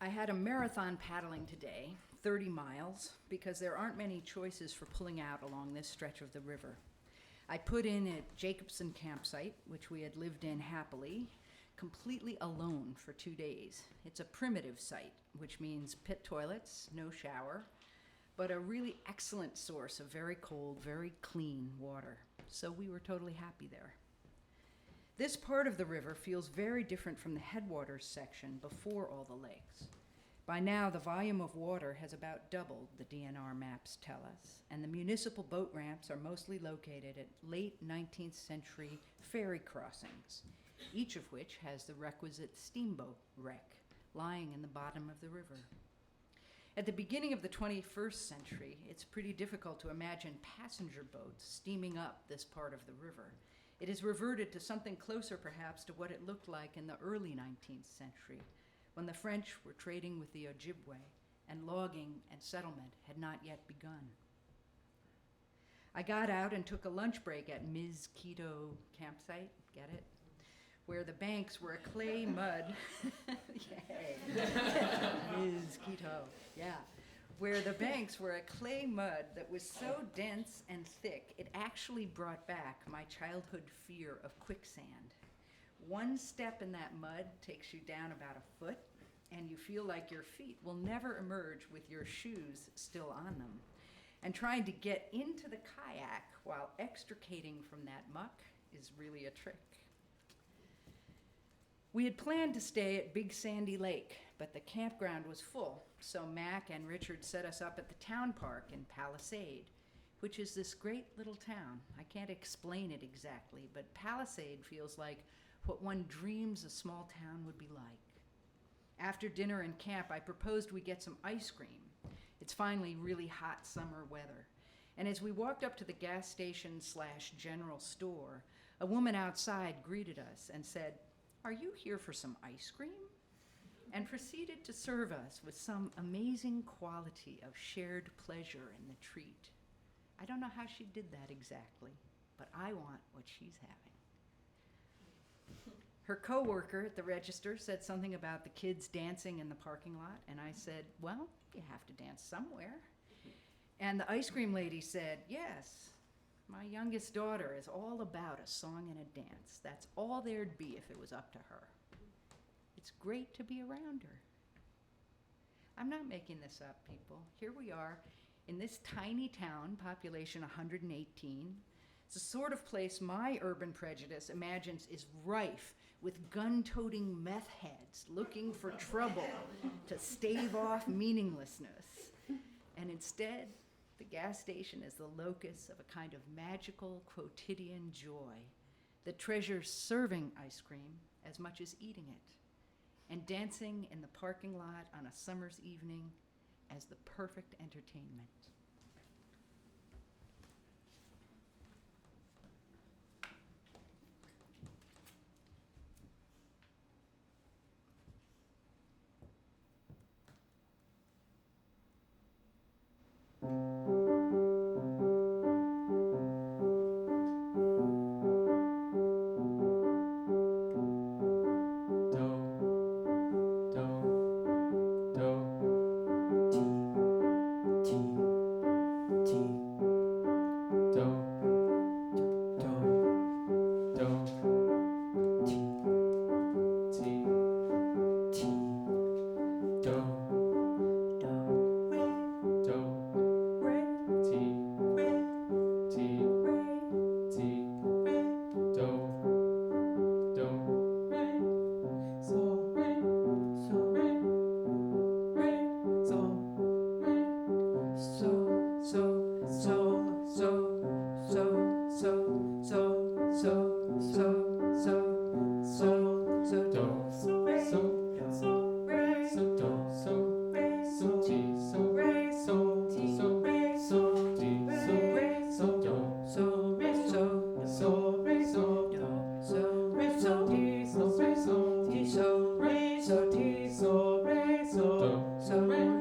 I had a marathon paddling today, 30 miles, because there aren't many choices for pulling out along this stretch of the river. I put in at Jacobson campsite, which we had lived in happily, completely alone for 2 days. It's a primitive site, which means pit toilets, no shower, but a really excellent source of very cold, very clean water. So we were totally happy there. This part of the river feels very different from the headwaters section before all the lakes. By now, the volume of water has about doubled, the DNR maps tell us, and the municipal boat ramps are mostly located at late 19th century ferry crossings, each of which has the requisite steamboat wreck lying in the bottom of the river. At the beginning of the 21st century, it's pretty difficult to imagine passenger boats steaming up this part of the river. It has reverted to something closer, perhaps, to what it looked like in the early 19th century, when the French were trading with the Ojibwe and logging and settlement had not yet begun. I got out and took a lunch break at Ms. Keto campsite, get it? Where the banks were a clay mud, yay, Ms. Keto, yeah. Where the banks were a clay mud that was so dense and thick, it actually brought back my childhood fear of quicksand. One step in that mud takes you down about a foot, and you feel like your feet will never emerge with your shoes still on them. And trying to get into the kayak while extricating from that muck is really a trick. We had planned to stay at Big Sandy Lake, but the campground was full, so Mac and Richard set us up at the town park in Palisade, which is this great little town. I can't explain it exactly, but Palisade feels like what one dreams a small town would be like. After dinner and camp, I proposed we get some ice cream. It's finally really hot summer weather. And as we walked up to the gas station / general store, a woman outside greeted us and said, "Are you here for some ice cream?" And proceeded to serve us with some amazing quality of shared pleasure in the treat. I don't know how she did that exactly, but I want what she's having. Her coworker at the register said something about the kids dancing in the parking lot, and I said, "Well, you have to dance somewhere." And the ice cream lady said, "Yes, my youngest daughter is all about a song and a dance. That's all there'd be if it was up to her. It's great to be around her." I'm not making this up, people. Here we are in this tiny town, population 118. It's the sort of place my urban prejudice imagines is rife with gun-toting meth heads looking for trouble to stave off meaninglessness. And instead, the gas station is the locus of a kind of magical quotidian joy that treasures serving ice cream as much as eating it, and dancing in the parking lot on a summer's evening as the perfect entertainment. So